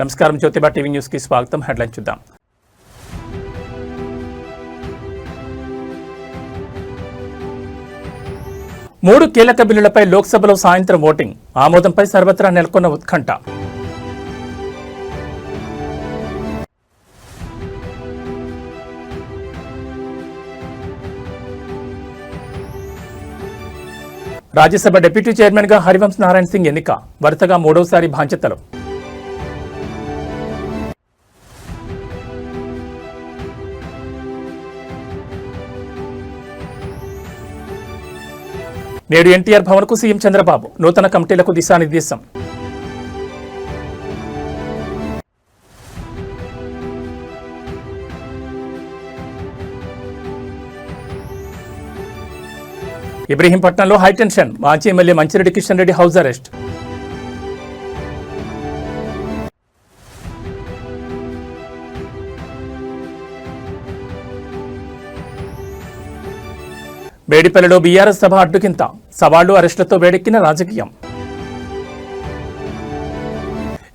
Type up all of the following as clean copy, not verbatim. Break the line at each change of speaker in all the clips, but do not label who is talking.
నమస్కారం. Jyotiba TV news కి స్వాగతం. హెడ్లైన్ చూద్దాం. మూడు కీలక బిల్లులపై లోక్సభలో సాయంత్రం ఓటింగ్. ఆమోదంపై సర్వత్రా నెలకొన్న ఉత్కంఠ. రాజ్యసభ డిప్యూటీ చైర్మన్ గా హరివంశ్ నారాయణ సింగ్ ఎన్నిక. వరుసగా మూడోసారి బాధ్యతలు. నేడు ఎన్టీఆర్ భవన్ కు సీఎం చంద్రబాబు. నూతన కమిటీలకు దిశానిర్దేశం. ఇబ్రహీంపట్నంలో హైటెన్షన్. మాజీ MLA Manchireddy Kishan Reddy house arrest. మేడిపల్లిలో బీఆర్ఎస్ సభ అడ్డుకింత. సవాళ్లు అరెస్టులతో వేడెక్కిన రాజకీయం.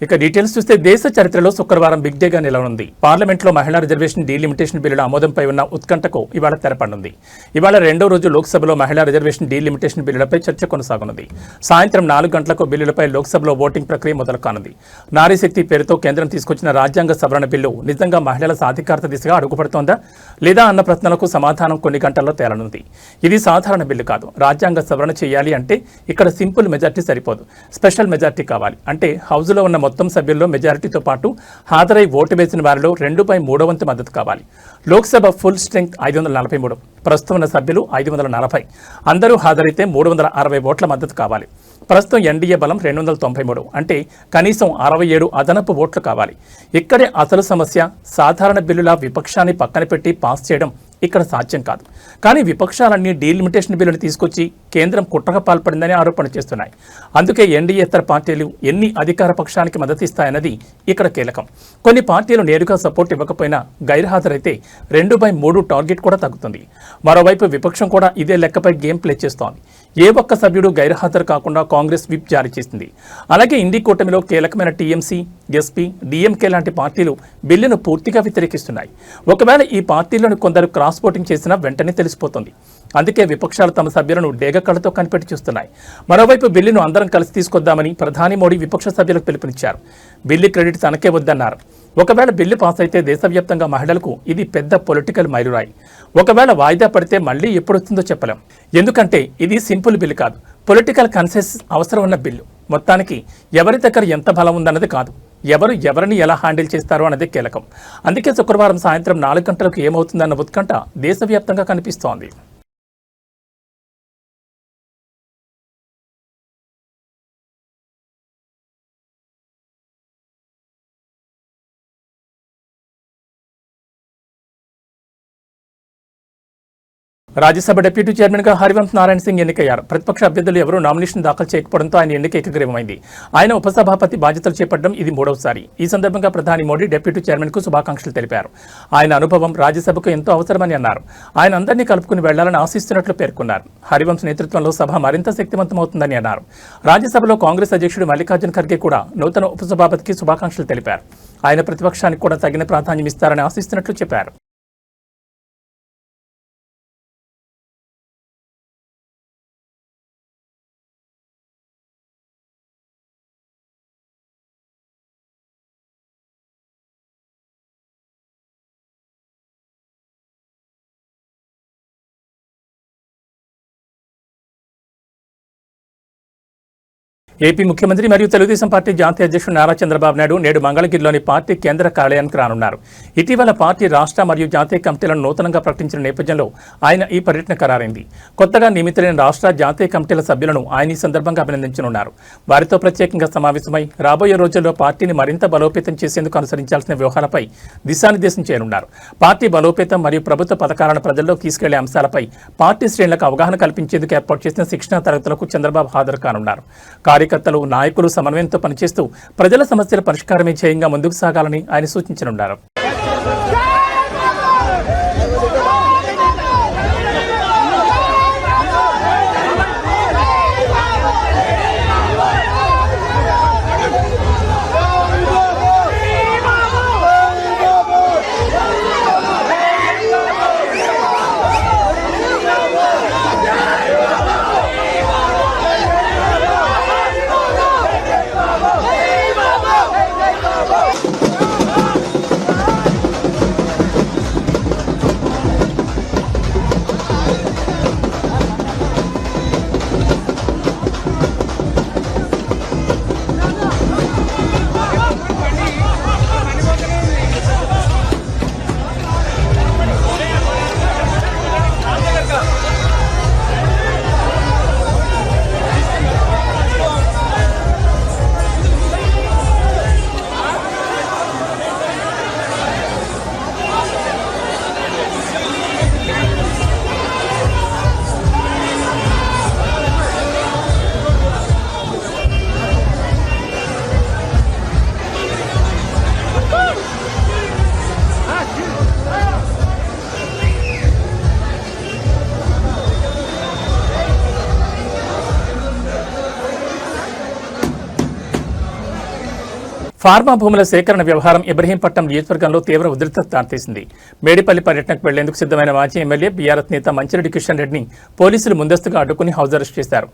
ఇక డీటెయిల్స్ చూస్తే దేశ చరిత్రలో శుక్రవారం బిగ్ డేగా నిలవనుంది. పార్లమెంట్లో మహిళా రిజర్వేషన్ డీలిమిటేషన్ బిల్లుల ఆమోదంపై ఉన్న ఉత్కంఠకు ఇవాళ తెరపడనుంది. ఇవాళ రెండో రోజు లోక్సభలో మహిళా రిజర్వేషన్ డీలిమిటేషన్ బిల్లులపై చర్చ కొనసాగనుంది. సాయంత్రం 4 గంటలకు బిల్లులపై లోక్సభలో ఓటింగ్ ప్రక్రియ మొదలు కానుంది. నారీ శక్తి పేరుతో కేంద్రం తీసుకొచ్చిన రాజ్యాంగ సవరణ బిల్లు నిజంగా మహిళల సాధికారత దిశగా అడుగుపడుతోందా లేదా అన్న ప్రశ్నలకు సమాధానం కొన్ని గంటల్లో తేలనుంది. ఇది సాధారణ బిల్లు కాదు. రాజ్యాంగ సవరణ చేయాలి అంటే ఇక్కడ సింపుల్ మెజార్టీ సరిపోదు, స్పెషల్ మెజార్టీ కావాలి. అంటే హౌజ్లో ఉన్న మొత్తం సభ్యుల్లో మెజారిటీతో పాటు హాజరై ఓటు వేసిన వారిలో 2/3 వంతు మద్దతు కావాలి. లోక్సభ ఫుల్ స్ట్రెంగ్త్ 543, ప్రస్తుతం ఉన్న సభ్యులు 540. అందరూ హాజరైతే 360 ఓట్ల మద్దతు కావాలి. ప్రస్తుతం ఎన్డీఏ బలం 293, అంటే కనీసం 67 అదనపు ఓట్లు కావాలి. ఇక్కడే అసలు సమస్య. సాధారణ బిల్లుల విపక్షాన్ని పక్కన పెట్టి పాస్ చేయడం ఇక్కడ సాధ్యం కాదు. కానీ విపక్షాలన్నీ డీలిమిటేషన్ బిల్లును తీసుకొచ్చి కేంద్రం కుట్రగా పాల్పడిందని ఆరోపణ చేస్తున్నాయి. అందుకే ఎన్డీఏతర పార్టీలు ఎన్ని అధికార పక్షానికి మద్దతిస్తాయన్నది ఇక్కడ కీలకం. కొన్ని పార్టీలు నేరుగా సపోర్ట్ ఇవ్వకపోయినా గైర్హాజరైతే 2/3 టార్గెట్ కూడా తగ్గుతుంది. మరోవైపు విపక్షం కూడా ఇదే లెక్కపై గేమ్ ప్లే చేస్తోంది. ఏ ఒక్క సభ్యుడు గైర్హాజరు కాకుండా కాంగ్రెస్ విప్ జారీ చేసింది. అలాగే ఇండి కూటమిలో కీలకమైన టీఎంసీ, ఎస్పీ, డీఎంకే లాంటి పార్టీలు బిల్లును పూర్తిగా వ్యతిరేకిస్తున్నాయి. ఒకవేళ ఈ పార్టీలను కొందరు క్రాస్ ఓటింగ్ చేసినా వెంటనే తెలిసిపోతుంది. అందుకే విపక్షాలు తమ సభ్యులను డేగ కళ్ళతో కనిపెట్టి చూస్తున్నాయి. మరోవైపు బిల్లును అందరం కలిసి తీసుకొద్దామని ప్రధాని మోడీ విపక్ష సభ్యులకు పిలుపునిచ్చారు. బిల్లు క్రెడిట్ తనకే వద్దన్నారు. ఒకవేళ బిల్లు పాస్ అయితే దేశవ్యాప్తంగా మహిళలకు ఇది పెద్ద పొలిటికల్ మైలురాయి. ఒకవేళ వాయిదా పడితే మళ్లీ ఎప్పుడొస్తుందో చెప్పలేం. ఎందుకంటే ఇది సింపుల్ బిల్లు కాదు, పొలిటికల్ కన్సెన్స్ అవసరం ఉన్న బిల్లు. మొత్తానికి ఎవరి దగ్గర ఎంత బలం ఉందన్నది కాదు, ఎవరు ఎవరిని ఎలా హ్యాండిల్ చేస్తారో అన్నదే కీలకం. అందుకే శుక్రవారం సాయంత్రం 4 గంటలకు ఏమవుతుందన్న ఉత్కంఠ దేశవ్యాప్తంగా కనిపిస్తోంది. రాజ్యసభ డిప్యూటీ చైర్మన్ గా హరివంశ్ నారాయణ సింగ్ ఎన్నికయ్యారు. ప్రతిపక్ష అభ్యర్థులు ఎవరూ నామినేషన్ దాఖలు చేయకపోవడంతో ఆయన ఎన్నిక ఏకగ్రీవమైంది. ఆయన ఉపసభాపతి బాధ్యతలు చేపట్టడం ఇది 3వసారి. ఈ సందర్భంగా ప్రధాని మోడీ డిప్యూటీ చైర్మన్ కు శుభాకాంక్షలు తెలిపారు. ఆయన అనుభవం రాజ్యసభకు ఎంతో అవసరమని అన్నారు. ఆయన అందరినీ కలుపుకుని వెళ్లాలని ఆశిస్తున్నట్లు పేర్కొన్నారు. హరివంశ్ నేతృత్వంలో సభ మరింత శక్తివంతమవుతుందని అన్నారు. రాజ్యసభలో కాంగ్రెస్ అధ్యక్షుడు మల్లికార్జున ఖర్గే కూడా నూతన ఉపసభాపతికి శుభాకాంక్షలు తెలిపారు. ఆయన ప్రతిపక్షానికి కూడా తగిన ప్రాధాన్యం ఇస్తారని ఆశిస్తున్నట్లు చెప్పారు. ఏపీ ముఖ్యమంత్రి మరియు తెలుగుదేశం పార్టీ జాతీయ అధ్యక్షుడు నారా చంద్రబాబు నాయుడు నేడు మంగళగిరిలోని పార్టీ కేంద్ర కార్యాలయానికి రానున్నారు. ఇటీవల పార్టీ రాష్ట్ర మరియు జాతీయ కమిటీలను నూతనంగా ప్రకటించిన నేపథ్యంలో ఆయన ఈ పర్యటన ఖరారైంది. కొత్తగా నియమితులైన రాష్ట్ర జాతీయ కమిటీల సభ్యులను ఆయన ఈ సందర్భంగా అభినందించనున్నారు. వారితో ప్రత్యేకంగా సమావేశమై రాబోయే రోజుల్లో పార్టీని మరింత బలోపేతం చేసేందుకు అనుసరించాల్సిన వ్యూహాలపై దిశానిర్దేశం చేయనున్నారు. పార్టీ బలోపేతం మరియు ప్రభుత్వ పథకాలను ప్రజల్లో తీసుకెళ్లే అంశాలపై పార్టీ శ్రేణులకు అవగాహన కల్పించేందుకు ఏర్పాటు చేసిన శిక్షణా తరగతులకు చంద్రబాబు హాజరు కానున్నారు. కార్యకర్తలు, నాయకులు సమన్వయంతో పనిచేస్తూ ప్రజల సమస్యల పరిష్కారమే ధ్యేయంగా ముందుకు సాగాలని ఆయన సూచించనున్నారు. ఫార్మా భూముల సేకరణ వ్యవహారం ఇబ్రహీంపట్నం నియోజకవర్గంలో తీవ్ర ఉధృతత దారితీసింది. మేడిపల్లి పర్యటనకు వెళ్లేందుకు సిద్ధమైన మాజీ ఎమ్మెల్యే బీఆర్ఎస్ నేత మంచిరెడ్డి కిషన్ రెడ్డిని పోలీసులు ముందస్తుగా అడ్డుకుని హౌస్ అరెస్ట్ చేశారు.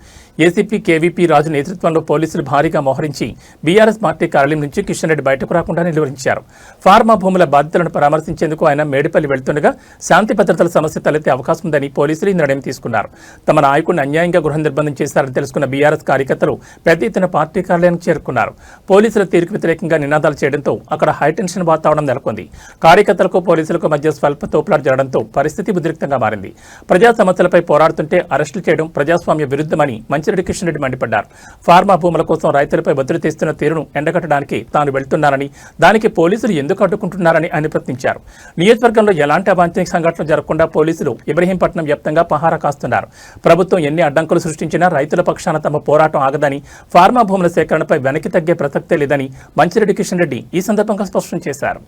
ఏసీపీ కేవీపీ రాజు నేతృత్వంలో పోలీసులు భారీగా మోహరించి బీఆర్ఎస్ పార్టీ కార్యాలయం నుంచి కిషన్ రెడ్డి బయటకు రాకుండా నిలువరించారు. ఫార్మా భూముల బాధితులను పరామర్శించేందుకు ఆయన మేడిపల్లి వెళ్తుండగా శాంతి భద్రతల సమస్య తలెత్తే అవకాశం ఉందని పోలీసులు ఈ నిర్ణయం తీసుకున్నారు. తమ నాయకుడిని అన్యాయంగా గృహ నిర్బంధం చేశారని తెలుసుకున్న బీఆర్ఎస్ కార్యకర్తలు పెద్ద ఎత్తున పార్టీ కార్యాలయానికి చేరుకున్నారు. పోలీసుల తీరుకు వ్యతిరేకంగా నినాదాలు చేయడంతో అక్కడ హైటెన్షన్ వాతావరణం నెలకొంది. కార్యకర్తలకు పోలీసులకు మధ్య స్వల్ప తోపులాట జరగడంతో పరిస్థితి ఉద్రిక్తంగా మారింది. ప్రజా సమస్యలపై పోరాడుతుంటే అరెస్టులు చేయడం ప్రజాస్వామ్య విరుద్ధమని మంచిరెడ్డి కిషన్ రెడ్డి మండిపడ్డారు. ఫార్మా భూముల కోసం రైతులపై ఒత్తిడి తెస్తున్న తీరును ఎండగట్టడానికి తాను వెళ్తున్నానని, దానికి పోలీసులు ఎందుకు అడ్డుకుంటున్నారని ఆయన ప్రశ్నించారు. నియోజకవర్గంలో ఎలాంటి అవాంఛనీయ సంఘటనలు జరగకుండా పోలీసులు ఇబ్రహీంపట్నం వ్యాప్తంగా పహారా కాస్తున్నారు. ప్రభుత్వం ఎన్ని అడ్డంకులు సృష్టించినా రైతుల పక్షాన తమ పోరాటం ఆగదని, ఫార్మా భూముల సేకరణపై వెనక్కి తగ్గే ప్రసక్తే లేదని మంచిరెడ్డి కిషన్ రెడ్డి ఈ సందర్భంగా స్పష్టం చేశారు.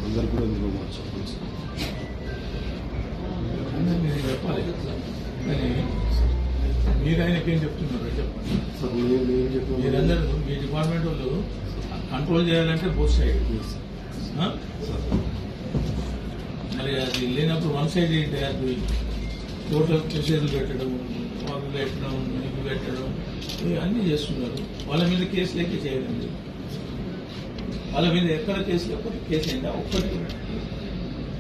అందరు కూడా ఇందులో మార్చుకోవచ్చు.
మీరు ఆయనకి ఏం చెప్తున్నారు చెప్పండి.
సార్ నేను చెప్పాను,
మీరందరూ మీ డిపార్ట్మెంట్ వాళ్ళు కంట్రోల్ చేయాలంటే బోత్ సైడ్. మరి అది లేనప్పుడు వన్ సైడ్ ఏంటి, అది టోటల్ మెసేజ్లు పెట్టడం, వాళ్ళు పెట్టడం, ఇవి పెట్టడం, ఇవన్నీ చేస్తున్నారు. వాళ్ళ మీద కేసు లేక చేయాలండి. వాళ్ళ మీద ఎక్కడ కేసు లేకపోతే కేసు ఏంటా ఒక్కటి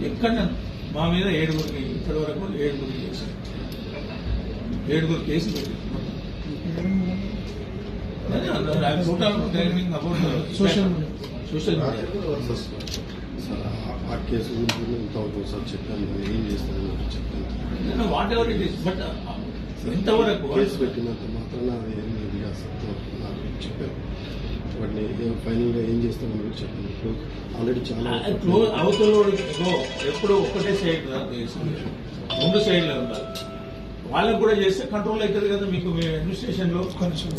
ఎక్కడ మా మీద 7గురికి ఇప్పటి వరకు 7గురికి చేశారు. 7గురు కేసు పెట్టి సోషల్ మీడియా
ఆ కేసు గురించి ఇంత అవుతుంది సార్ చెప్పాను, ఏం చేస్తాను చెప్పాను.
What ever it is, but ఎంతవరకు
కేసు పెట్టినంత మాత్రాన అది ఏం లేదు నాకు చెప్పాను. వాటిని ఫైనల్గా ఏం చేస్తామని కూడా చెప్పాను. ఇప్పుడు ఆల్రెడీ చాలా
అవతల ఎప్పుడు ఒక్కటే సైడ్ 2 సైడ్లో ఉండాలి. వాళ్ళకు కూడా చేస్తే కంట్రోల్ అవుతుంది కదా మీకు మీ అడ్మినిస్ట్రేషన్ లో కొంచెం.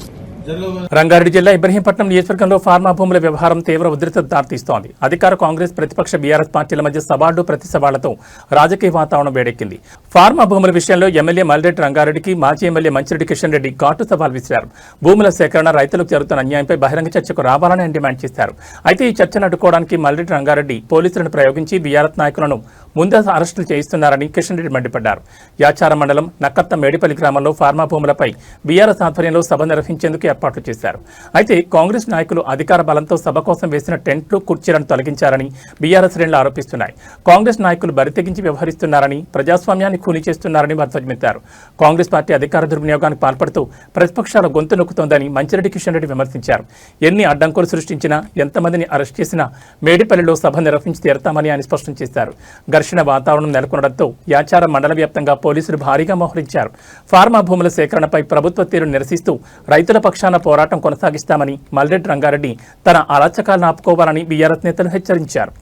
రంగారెడ్డి జిల్లా ఇబ్రహీంపట్నం నియోజకవర్గంలో ఫార్మా భూముల వ్యవహారం తీవ్ర ఉధృతత దారితీస్తోంది. అధికార కాంగ్రెస్ ప్రతిపక్ష బీఆర్ఎస్ పార్టీల మధ్య సవాళ్లు ప్రతి సవాళ్లతో రాజకీయ వాతావరణం వేడెక్కింది. ఫార్మా భూముల విషయంలో ఎమ్మెల్యే మల్రెడ్డి రంగారెడ్డికి మాజీ ఎమ్మెల్యే మంచిరెడ్డి కిషన్ రెడ్డి ఘాటు సవాల్ విసిరారు. భూముల సేకరణ, రైతులకు జరుగుతున్న అన్యాయంపై బహిరంగ చర్చకు రావాలని ఆయన డిమాండ్ చేశారు. అయితే ఈ చర్చను అడ్డుకోవడానికి మల్రెడ్డి రంగారెడ్డి పోలీసులను ప్రయోగించి బీఆర్ఎస్ నాయకులను ముందస్తు అరెస్టులు చేయిస్తున్నారని కిషన్ రెడ్డి మండిపడ్డారు. యాచారం మండలం నక్కత్త మేడిపల్లి గ్రామంలో ఫార్మా భూములపై బీఆర్ఎస్ ఆధ్వర్యంలో సభ నిర్వహించేందుకు ఏర్పాట్లు చేశారు. అయితే కాంగ్రెస్ నాయకులు అధికార బలంతో సభ కోసం వేసిన టెంట్లు, కుర్చీలను తొలగించారని బీఆర్ఎస్ శ్రేణులు ఆరోపిస్తున్నాయి. కాంగ్రెస్ నాయకులు బరితెగించి వ్యవహరిస్తున్నారని, ప్రజాస్వామ్యాన్ని ఖూనీ చేస్తున్నారని ధ్వజమెత్తారు. కాంగ్రెస్ పార్టీ అధికార దుర్వినియోగానికి పాల్పడుతూ ప్రతిపక్షాల గొంతు నొక్కుతోందని మంచిరెడ్డి కిషన్ రెడ్డి విమర్శించారు. ఎన్ని అడ్డంకులు సృష్టించినా, ఎంతమందిని అరెస్ట్ చేసినా మేడిపల్లిలో సభ నిర్వహించి తీరతామని ఆయన స్పష్టం చేశారు. ఘర్షణ వాతావరణం నెలకొనడంతో యాచారం మండల వ్యాప్తంగా పోలీసులు భారీగా మోహరించారు. ఫార్మా భూముల సేకరణపై ప్రభుత్వ తీరును నిరసిస్తూ రైతుల పక్షాన పోరాటం కొనసాగిస్తామని మల్రెడ్డి రంగారెడ్డి తన అరాచకాలను ఆపుకోవాలని బీఆర్ఎస్ నేతలు హెచ్చరించారు.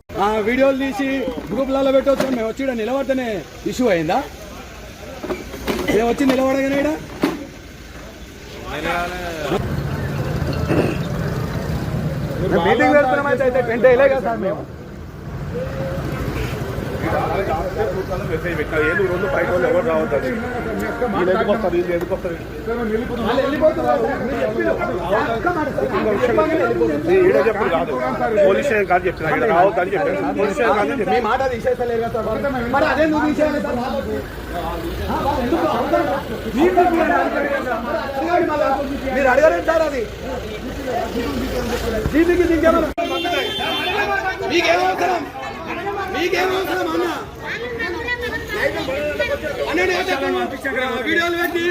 వీడియోలు తీసి గ్రూపులలో పెట్టవచ్చు. మేము వచ్చి నిలబడితేనే ఇష్యూ అయిందా? మేము వచ్చి నిలబడగానే మీటింగ్ పెడుతున్నామైతే అయితే టెంట్ వేయలే కదా సార్. మేము
మెసేజ్ పెట్టినా 7 రోజులు 5 రోజులు ఎవరు రావద్దని చెప్పారు కాదు. పోలీస్ స్టేషన్ కాదు చెప్తున్నా, ఇక్కడ రావద్దని చెప్పారు. పోలీస్ స్టేషన్ కాదు చెప్పి
మాట తీసేస్తలేరు కదా సార్. మరి అదే నువ్వు తీసేయాలి సార్. మీరు అడగలేంటారు అది జీబీకి దించారు. మీకేమవసరం అన్న వీడియోలు పెట్టి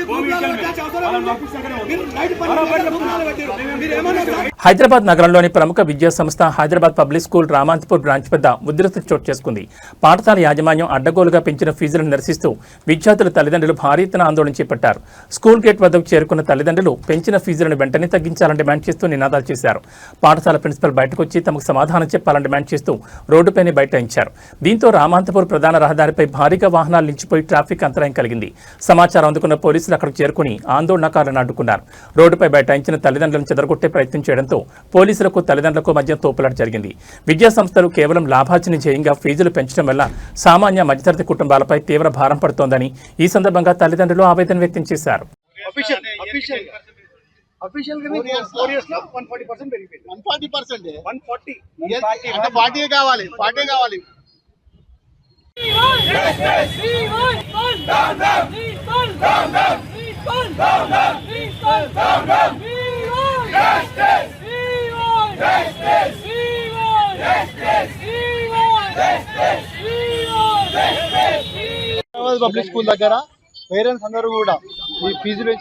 మీరేమన్నా
హైదరాబాద్ నగరంలోని ప్రముఖ విద్యా సంస్థ Hyderabad public school Ramanthapur branch వద్ద ఉద్రిక్తత చోటు చేసుకుంది. పాఠశాల యాజమాన్యం అడ్డగోలుగా పెంచిన ఫీజులను నిరసిస్తూ విద్యార్థుల తల్లిదండ్రులు భారీ ఎత్తున ఆందోళన చేపట్టారు. స్కూల్ గేట్ వద్దకు చేరుకున్న తల్లిదండ్రులు పెంచిన ఫీజులను వెంటనే తగ్గించాలని డిమాండ్ చేస్తూ నినాదాలు చేశారు. పాఠశాల ప్రిన్సిపల్ బయటకు వచ్చి తమకు సమాధానం చెప్పాలని డిమాండ్ చేస్తూ రోడ్డుపైనే బైఠాయించారు. దీంతో రామాంతపూర్ ప్రధాన రహదారిపై భారీగా వాహనాలు నిలిచిపోయి ట్రాఫిక్ అంతరాయం కలిగింది. సమాచారం అందుకున్న పోలీసులు అక్కడికి చేరుకుని ఆందోళనకారులను అడ్డుకున్నారు. రోడ్డుపై బైఠాయించిన తల్లిదండ్రులను చెదరగొట్టే ప్రయత్నం చేయడంతో పోలీసులకు తల్లిదండ్రులకు మధ్య తోపులాట జరిగింది. విద్యా సంస్థలు కేవలం లాభార్జన ధ్యేయంగా ఫీజులు పెంచడం వల్ల సామాన్య మధ్యతరగతి కుటుంబాలపై తీవ్ర భారం పడుతోందని ఈ సందర్భంగా తల్లిదండ్రులు ఆవేదన వ్యక్తం చేశారు.
పబ్లిక్ స్కూల్ దగ్గర పేరెంట్స్ అందరూ కూడా ఈ ఫీజులు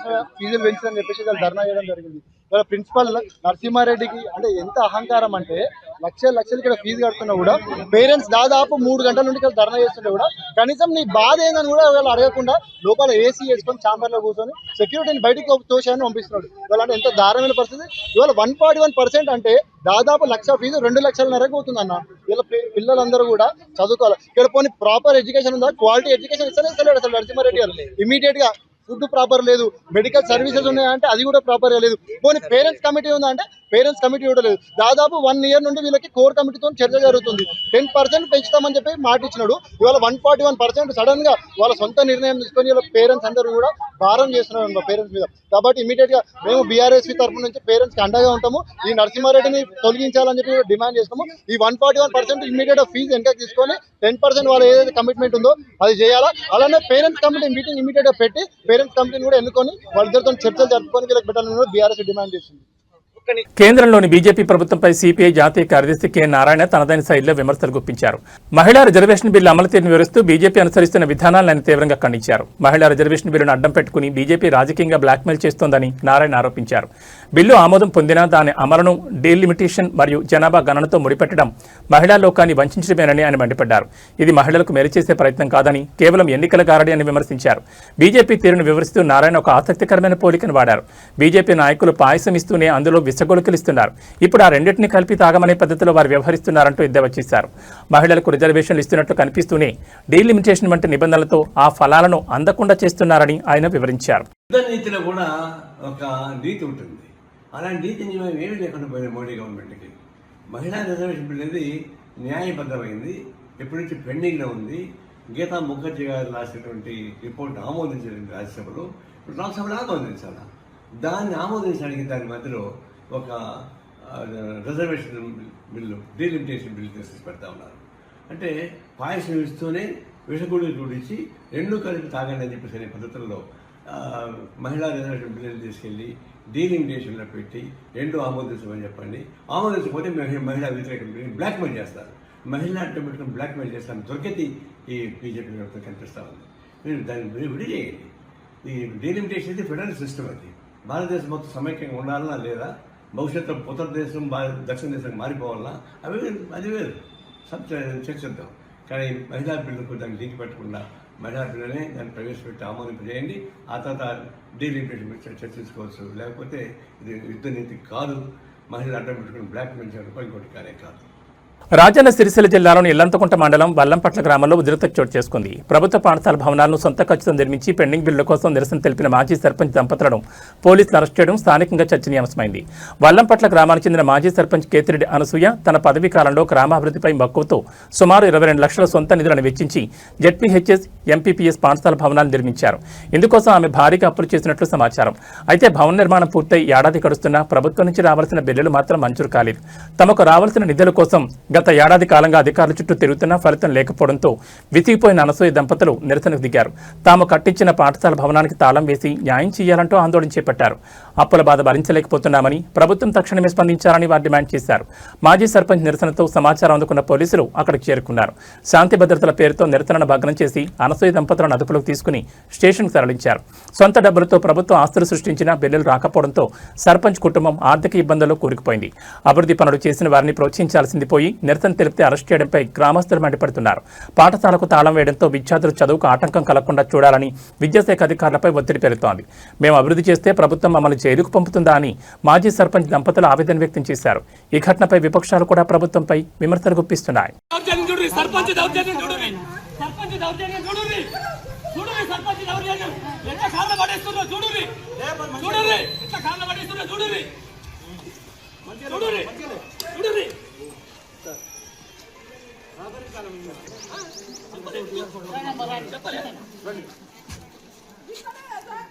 పెంచాలని చెప్పేసి వాళ్ళు ధర్నా చేయడం జరిగింది. వాళ్ళ ప్రిన్సిపల్ నరసింహారెడ్డికి అంటే ఎంత అహంకారం అంటే లక్షలు ఇక్కడ ఫీజు కడుతున్నా కూడా పేరెంట్స్ దాదాపు 3 గంటల నుండి ధర్నా చేస్తుంటే కూడా కనీసం నీ బాధ ఏందని కూడా వాళ్ళు అడగకుండా లోపల ఏసీ వేసుకొని ఛాంబర్లో కూర్చొని సెక్యూరిటీని బయటకు తోశాన్ని పంపిస్తున్నాడు. ఇవాళ అంటే ఎంత దారుణమైన పరిస్థితి. ఇవాళ 141% అంటే దాదాపు 1,00,000 ఫీజు 2,00,000 పోతుందన్న. వీళ్ళ పిల్లలందరూ కూడా చదువుకోవాలి. ఇక్కడ పోనీ ప్రాపర్ ఎడ్యుకేషన్ ఉందా? క్వాలిటీ ఎడ్యుకేషన్ ఇస్తలేడు అసలు నరసింహారెడ్డి గారు. ఇమీడియట్ గా ఫుడ్ ప్రాపర్ లేదు, మెడికల్ సర్వీసెస్ ఉన్నాయంటే అది కూడా ప్రాపర్గా లేదు. పోనీ పేరెంట్స్ కమిటీ ఉందా అంటే పేరెంట్స్ కమిటీ కూడా లేదు. దాదాపు 1 ఇయర్ నుండి వీళ్ళకి కోర్ కమిటీతో చర్చ జరుగుతుంది. 10% పెంచుతామని చెప్పి మాట ఇచ్చినాడు. ఇవాళ 141% సడన్ గా వాళ్ళ సొంత నిర్ణయం తీసుకొని వీళ్ళ పేరెంట్స్ అందరూ కూడా భారం చేస్తున్నారు పేరెంట్స్ మీద. కాబట్టి ఇమీడియట్ గా మేము బీఆర్ఎస్పీ తరఫు నుంచి పేరెంట్స్ కి అండగా ఉంటాము. ఈ నరసింహారెడ్డిని తొలగించాలని చెప్పి డిమాండ్ చేస్తాము. ఈ 141% ఇమీడియట్ గా ఫీజు వెనక తీసుకొని 10% వాళ్ళ ఏదైతే కమిట్మెంట్ ఉందో అది చేయాలా. అలానే పేరెంట్స్ కమిటీ మీటింగ్ ఇమీడియట్ గా పెట్టి పేరెంట్స్ కమిటీని కూడా ఎన్నుకొని వాళ్ళిద్దరితో చర్చలు జరుపుకొని వీళ్ళకి పెట్టాలని కూడా బీఆర్ఎస్ డిమాండ్ చేస్తుంది.
కేంద్రంలోని బీజేపీ ప్రభుత్వంపై సిపిఐ జాతీయ కార్యదర్శి కె నారాయణ తనదైన శైలిలో విమర్శలు గుప్పించారు. మహిళా రిజర్వేషన్ బిల్లు అమలు తీరును వివరిస్తూ బీజేపీ అనుసరిస్తున్న విధానాలను ఆయన తీవ్రంగా ఖండించారు. మహిళా రిజర్వేషన్ బిల్లును అడ్డం పెట్టుకుని బీజేపీ రాజకీయంగా బ్లాక్మెయిల్ చేస్తోందని నారాయణ ఆరోపించారు. బిల్లు ఆమోదం పొందినా దాని అమలును డీలిమిటేషన్ మరియు జనాభా గణనతో ముడిపెట్టడం మహిళా లోకాన్ని వంచడమేనని ఆయన మండిపడ్డారు. ఇది మహిళలకు మేలు చేసే ప్రయత్నం కాదని, కేవలం ఎన్నికల గారడి అని విమర్శించారు. బీజేపీ తీరును వివరిస్తూ నారాయణ ఒక ఆసక్తికరమైన పోలికను వాడారు. బీజేపీ నాయకులు పాయసం ఇస్తూనే అందులో విసగొలుకులిస్తున్నారు. ఇప్పుడు ఆ రెండింటిని కలిపి తాగమనే పద్ధతిలో వారు వ్యవహరిస్తున్నారంటూ ఎద్దేవా చేశారు. మహిళలకు రిజర్వేషన్లు ఇస్తున్నట్లు కనిపిస్తూనే డీలిమిటేషన్ వంటి నిబంధనలతో ఆ ఫలాలను అందకుండా చేస్తున్నారని ఆయన వివరించారు.
నీతిలో కూడా ఒక నీతి ఉంటుంది. అలాంటి నీతిని ఏమీ లేకుండా పోయింది మోడీ గవర్నమెంట్కి. మహిళా రిజర్వేషన్ బిల్ అనేది న్యాయబద్ధమైంది, ఎప్పటి నుంచి పెండింగ్లో ఉంది. గీతా ముఖర్జీ గారు రాసినటువంటి రిపోర్ట్ ఆమోదించలేదు రాజ్యసభలో, ఇప్పుడు లోక్సభలో ఆమోదించాలి. దాన్ని ఆమోదించడానికి దాని మధ్యలో ఒక రిజర్వేషన్ బిల్లు, డీలిమిటేషన్ బిల్లు తీసుకొచ్చి పెడతా ఉన్నారు. అంటే పాయసం ఇస్తూనే విషగుళ్ళు చూడించి రెండు కలిపి తాగండి అని చెప్పేసి అనే పద్ధతుల్లో మహిళా రిజర్వేషన్ బిల్లులు తీసుకెళ్ళి డీలిమిటేషన్లో పెట్టి రెండు ఆమోదించమని చెప్పండి. ఆమోదించకపోతే మహిళా వ్యతిరేక బ్లాక్మెయిల్ చేస్తారు. మహిళా అడ్డం బ్లాక్మెయిల్ చేస్తాను దొరికేది ఈ బీజేపీ ప్రభుత్వం కనిపిస్తూ ఉంది. మీరు దాన్ని విడి చేయండి. ఈ డీలిమిటేషన్ అయితే ఫెడరల్ సిస్టమ్. అది భారతదేశం మొత్తం సమైక్యంగా ఉండాలన్నా లేదా భవిష్యత్తులో ఉత్తర దేశం దక్షిణ దేశానికి మారిపోవాలన్నా అది వేరు చర్చిద్దాం. కానీ మహిళా బిల్లుకు దాన్ని లింక్ పెట్టకుండా మహిళా బిల్లునే దాన్ని ప్రవేశపెట్టి ఆమోదింపజేయండి. ఆ తర్వాత డీలిమిటేషన్ చర్చించుకోవచ్చు. లేకపోతే ఇది యుద్ధ నీతి కాదు. మహిళలు అడ్డం పెట్టుకుని బ్లాక్ మెయిల్ చేయడం ఇంకోటి కాదు.
రాజన్న సిరిసిల్ల జిల్లాలోని ఇల్లంతకుంట మండలం వల్లంపట్ల గ్రామంలో ఉద్రిక్తత చోటు చేసుకుంది. ప్రభుత్వ పాఠశాల భవనాలను సొంత ఖర్చుతో నిర్మించి పెండింగ్ బిల్లుల కోసం నిరసన తెలిపిన మాజీ సర్పంచ్ దంపతులను పోలీసులు అరెస్ట్ చేయడం స్థానికంగా చర్చనీయాంశమైంది. వల్లంపట్ల గ్రామానికి చెందిన మాజీ సర్పంచ్ కేతిరెడ్డి అనసూయ తన పదవీ కాలంలో గ్రామాభివృద్ధిపై మక్కువతో సుమారు 22 లక్షల సొంత నిధులను వెచ్చించి జెడ్పీహెచ్ఎస్, ఎంపీపీఎస్ పాఠశాల భవనాలు నిర్మించారు. ఇందుకోసం ఆమె భారీగా అప్పులు చేసినట్లు సమాచారం. అయితే భవన నిర్మాణం పూర్తయి ఏడాది గడుస్తున్నా ప్రభుత్వం నుంచి రావాల్సిన బిల్లులు మాత్రం మంజూరు కాలేదు. తమకు రావాల్సిన నిధుల కోసం గత ఏడాది కాలంగా అధికారుల చుట్టూ తిరుగుతున్నా ఫలితం లేకపోవడంతో విసిగిపోయిన అనసూయ దంపతులు నిరసనకు దిగారు. తాము కట్టించిన పాఠశాల భవనానికి తాళం వేసి న్యాయం చేయాలంటూ ఆందోళన చేపట్టారు. అప్పుల బాధ భరించలేకపోతున్నామని, ప్రభుత్వం తక్షణమే స్పందించాలని వారు డిమాండ్ చేశారు. మాజీ సర్పంచ్ నిరసనతో సమాచారం అందుకున్న పోలీసులు అక్కడికి చేరుకున్నారు. శాంతి భద్రతల పేరుతో నిరసనను భగ్నం చేసి అనసూయ దంపతులను అదుపులోకి తీసుకుని స్టేషన్కు తరలించారు. సొంత డబ్బులతో ప్రభుత్వం ఆస్తులు సృష్టించిన బిల్లులు రాకపోవడంతో సర్పంచ్ కుటుంబం ఆర్థిక ఇబ్బందుల్లో కూరుకుపోయింది. అభివృద్ధి పనులు చేసిన వారిని ప్రోత్సహించాల్సింది పోయి నిరసన తెలిపితే అరెస్ట్ చేయడంపై గ్రామస్తులు మండిపడుతున్నారు. పాఠశాలకు తాళం వేయడంతో విద్యార్థులు చదువుకు ఆటంకం కలగకుండా చూడాలని విద్యాశాఖ అధికారులపై ఒత్తిడి పెరుగుతోంది. మేము అభివృద్ధి చేస్తే ప్రభుత్వం మమ్మల్ని జైలుకు పంపుతుందా అని మాజీ సర్పంచ్ దంపతులు ఆవేదన వ్యక్తం చేశారు. ఈ ఘటనపై విపక్షాలు కూడా ప్రభుత్వంపై విమర్శలు గుప్పిస్తున్నాయి.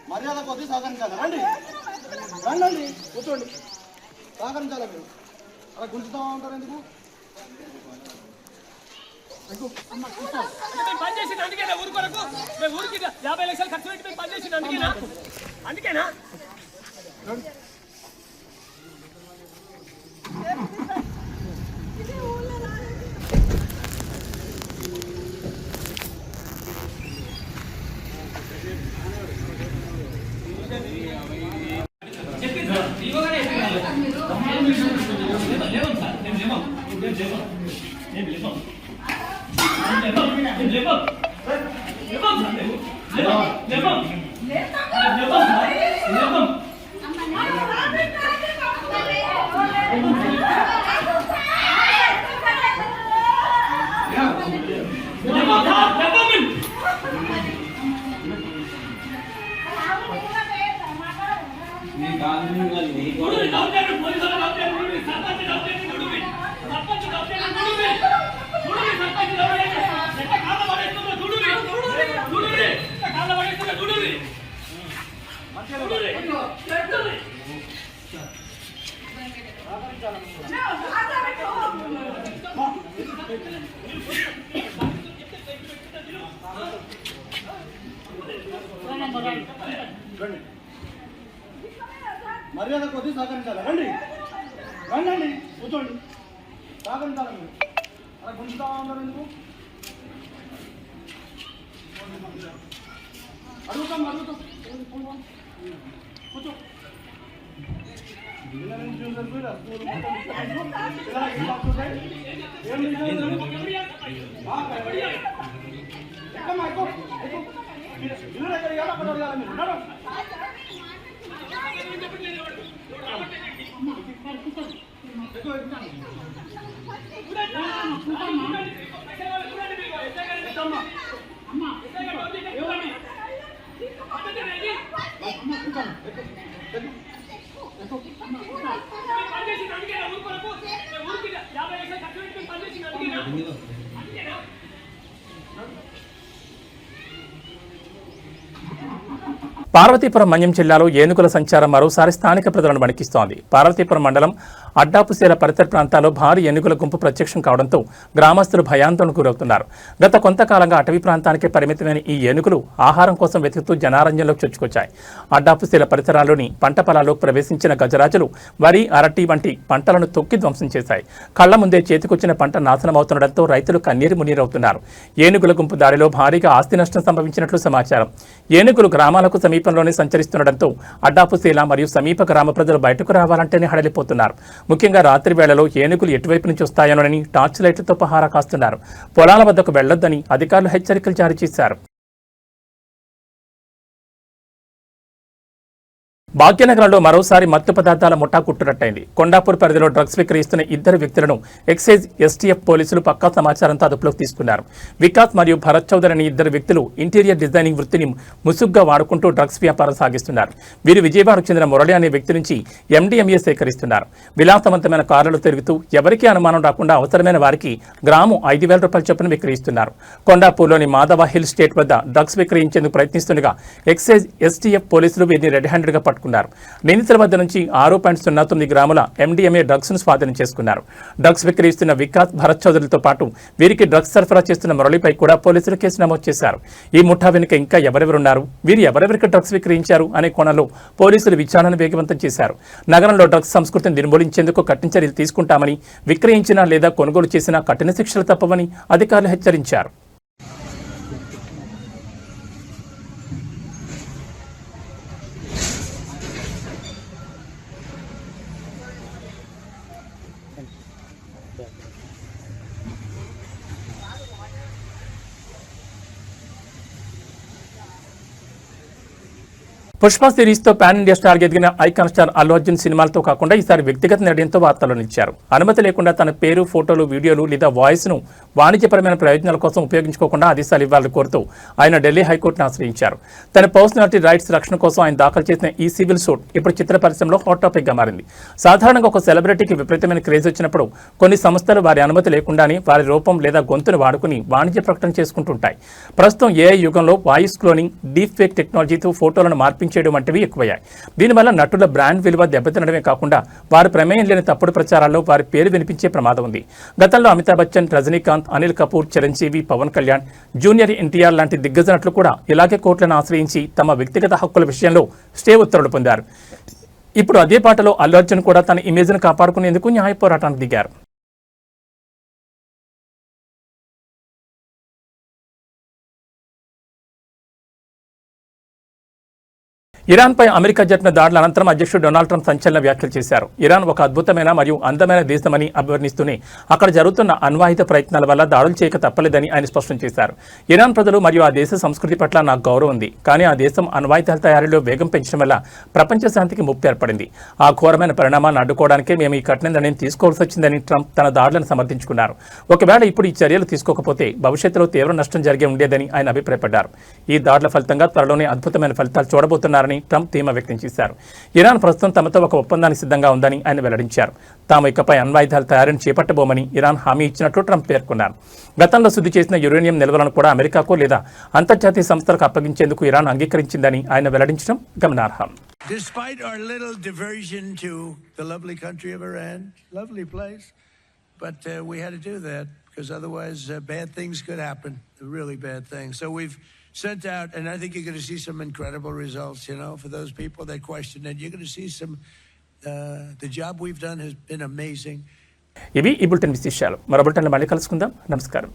మర్యాద కొద్ది సహకరించాలి. రండి రండి కూర్చోండి. సహకరించాలి. మీరు అలా గుంజుతా ఉంటారు ఎందుకు?
పనిచేసిన అందుకేనా ఊరు కొరకు మేము ఊరికి 50 లక్షలు ఖర్చు పెట్టి మేము పనిచేసిన అందుకేనా
మర్యాద కొద్ది సహకరించాలి. రండి రండి కూర్చోండి. సహకరించాలి. మీరు అలా గుంజుతా ఉంటారు ఎందుకు? అడుగుతాం కూర్చో.
పార్వతీపురం మన్యం జిల్లాలో ఏనుగుల సంచారం మరోసారి స్థానిక ప్రజలను వణికిస్తోంది. పార్వతీపురం మండలం అడ్డాపుసేల పరిసర ప్రాంతాల్లో భారీ ఏనుగుల గుంపు ప్రత్యక్షం కావడంతో గ్రామస్తులు భయాందోళనకు గురవుతున్నారు. గత కొంతకాలంగా అటవీ ప్రాంతానికే పరిమితమైన ఈ ఏనుగులు ఆహారం కోసం వెతుకుతూ జనారణ్యంలోకి చొచ్చుకొచ్చాయి. అడ్డాపుసేల పరిసరాల్లోని పంట పొలాల్లోకి ప్రవేశించిన గజరాజులు వరి, అరటి వంటి పంటలను తొక్కి ధ్వంసం చేశాయి. కళ్ల ముందే చేతికొచ్చిన పంట నాశనమవుతుండటంతో రైతులు కన్నీరు మున్నీరవుతున్నారు. ఏనుగుల గుంపు దాడిలో భారీగా ఆస్తి నష్టం సంభవించినట్లు సమాచారం. ఏనుగులు గ్రామాలకు సమీపంలోనే సంచరిస్తుండటంతో అడ్డాపుసేల మరియు సమీప గ్రామ ప్రజలు బయటకు రావాలంటేనే హడలిపోతున్నారు. ముఖ్యంగా రాత్రి వేళలో ఏనుగులు ఎటువైపు నుంచి వస్తాయోనని టార్చ్ లైట్లతో పహారా కాస్తున్నారు. పొలాల వద్దకు వెళ్లొద్దని అధికారులు హెచ్చరికలు జారీ చేశారు. భాగ్యనగరంలో మరోసారి మత్తు పదార్థాల ముఠా కుట్టురట్టయింది. కొండాపూర్ పరిధిలో డ్రగ్స్ విక్రయిస్తున్న ఇద్దరు వ్యక్తులను ఎక్సైజ్ ఎస్టీఎఫ్ పోలీసులు పక్కా సమాచారంతో అదుపులోకి తీసుకున్నారు. వికాస్ మరియు భరత్ చౌదరి అనే ఇద్దరు వ్యక్తులు ఇంటీరియర్ డిజైనింగ్ వృత్తిని ముసుగ్గా వాడుకుంటూ డ్రగ్స్ వ్యాపారం సాగిస్తున్నారు. వీరు విజయవాడకు చెందిన మురళి అనే వ్యక్తి నుంచి ఎండిఎంఏ సేకరిస్తున్నారు. విలాసవంతమైన కార్లలో తిరుగుతూ ఎవరికీ అనుమానం రాకుండా అవసరమైన వారికి గ్రాము 5,000 రూపాయల చొప్పున విక్రయిస్తున్నారు. కొండాపూర్లోని మాధవ హిల్ స్టేట్ వద్ద డ్రగ్స్ విక్రయించేందుకు ప్రయత్నిస్తుండగా ఎక్సైజ్ ఎస్టీఎఫ్ పోలీసులు వీరిని రెడ్ హ్యాండెడ్గా పట్టుకున్నారు. పట్టుకున్నారు. నిందితుల వద్ద నుంచి 6.09 గ్రాముల MDMA డ్రగ్స్ ను స్వాధీనం చేసుకున్నారు. డ్రగ్స్ విక్రయిస్తున్న వికాస్ భరత్ చౌదరితో పాటు వీరికి డ్రగ్స్ సరఫరా చేస్తున్న మురళిపై కూడా పోలీసులు కేసు నమోదు చేశారు. ఈ ముఠా వెనుక ఇంకా ఎవరెవరున్నారు, వీరు ఎవరెవరికి డ్రగ్స్ విక్రయించారు అనే కోణంలో పోలీసులు విచారణను వేగవంతం చేశారు. నగరంలో డ్రగ్స్ సంస్కృతిని నిర్మూలించేందుకు కఠిన చర్యలు తీసుకుంటామని, విక్రయించినా లేదా కొనుగోలు చేసినా కఠిన శిక్షలు తప్పవని అధికారులు హెచ్చరించారు. పుష్ప సిరీస్తో పాన్ ఇండియా స్టార్ ఎదిగిన ఐకాన్ స్టార్ అల్లు అర్జున్ సినిమాలతో కాకుండా ఈసారి వ్యక్తిగత నిర్ణయంతో వార్తల్లో నిలిచారు. అనుమతి లేకుండా తన పేరు, ఫోటోలు, వీడియోలు లేదా వాయిస్ను వాణిజ్యపరమైన ప్రయోజనాల కోసం ఉపయోగించుకోకుండా ఆదేశాలు ఇవ్వాలని కోరుతూ ఆయన ఢిల్లీ హైకోర్టును ఆశ్రయించారు. తన పర్సనాలిటీ రైట్స్ రక్షణ కోసం ఆయన దాఖలు చేసిన ఈ సివిల్ సూట్ ఇప్పుడు చిత్ర పరిశ్రమలో హాట్ టాపిక్గా మారింది. సాధారణంగా ఒక సెలబ్రిటీకి విపరీతమైన క్రేజ్ వచ్చినప్పుడు కొన్ని సంస్థలు వారి అనుమతి లేకుండానే వారి రూపం లేదా గొంతును వాడుకుని వాణిజ్య ప్రకటన చేసుకుంటుంటాయి. ప్రస్తుతం ఏఐ యుగంలో వాయిస్ క్లోనింగ్, డీప్ ఫేక్ టెక్నాలజీతో ఫోటోలను మార్పించడం వంటివి ఎక్కువయ్యాయి. దీనివల్ల నటుల బ్రాండ్ విలువ దెబ్బతినడమే కాకుండా వారి ప్రమేయం లేని తప్పుడు ప్రచారాల్లో వారి పేరు వినిపించే ప్రమాదం ఉంది. గతంలో అమితాబ్ బచ్చన్, రజనీకాంత్, అనిల్ కపూర్, చిరంజీవి, పవన్ కళ్యాణ్, జూనియర్ ఎన్టీఆర్ లాంటి దిగ్గజ నటులు కూడా ఇలాగే కోర్టులను ఆశ్రయించి తమ వ్యక్తిగత హక్కుల విషయంలో స్టే ఉత్తర్వులు పొందారు. ఇప్పుడు అదే పాటలో అల్లు అర్జున్ కూడా తన ఇమేజ్ను కాపాడుకునేందుకు న్యాయ పోరాటానికి దిగారు. ఇరాన్పై అమెరికా జరిపిన దాడుల అనంతరం అధ్యక్షుడు డొనాల్డ్ ట్రంప్ సంచలన వ్యాఖ్యలు చేశారు. ఇరాన్ ఒక అద్భుతమైన మరియు అందమైన దేశమని అభివర్ణిస్తూనే అక్కడ జరుగుతున్న అణ్వాయుధ ప్రయత్నాల వల్ల దాడులు చేయక తప్పలేదని ఆయన స్పష్టం చేశారు. ఇరాన్ ప్రజలు మరియు ఆ దేశ సంస్కృతి పట్ల నాకు గౌరవం ఉంది, కానీ ఆ దేశం అణ్వాయుధాల తయారీలో వేగం పెంచడం వల్ల ప్రపంచ శాంతికి ముప్పు ఏర్పడింది. ఆ ఘోరమైన పరిణామాన్ని అడ్డుకోవడానికే మేము ఈ కఠిన నిర్ణయం తీసుకోవాల్సి వచ్చిందని ట్రంప్ తన దాడులను సమర్థించుకున్నారు. ఒకవేళ ఇప్పుడు ఈ చర్యలు తీసుకోకపోతే భవిష్యత్తులో తీవ్ర నష్టం జరిగే ఉండేదని ఆయన అభిప్రాయపడ్డారు. ఈ దాడుల ఫలితంగా త్వరలోనే అద్భుతమైన ఫలితాలు చూడబోతున్నారని ట్రంప్ ధీమా వ్యక్తం చేశారు. ఇరాన్ ప్రస్తుతం తమతో ఒక ఒప్పందానికి సిద్ధంగా ఉందని ఆయన వెల్లడించారు. తాము ఇకపై అణ్వాయుధాల తయారీని చేపట్టబోమని ఇరాన్ హామీ ఇచ్చినట్లు ట్రంప్ పేర్కొన్నారు. గతంలో శుద్ధి చేసిన యురేనియం నిల్వలను కూడా అమెరికాకు లేదా అంతర్జాతీయ సంస్థలకు అప్పగించేందుకు ఇరాన్ అంగీకరించిందని ఆయన వెల్లడించడం గమనార్హం.
Despite our little diversion to the lovely country of Iran, lovely place, but we had to do that because otherwise bad things could happen, really bad things. So we've sent out, and I think you're going to see some incredible results, you know, for those people that question it. You're going to see some, the job we've done has been amazing.
ఇవి ఈ bulletin విశేషాలు. మరో బులెటిన్లో మళ్ళీ కలుసుకుందాం. నమస్కారం.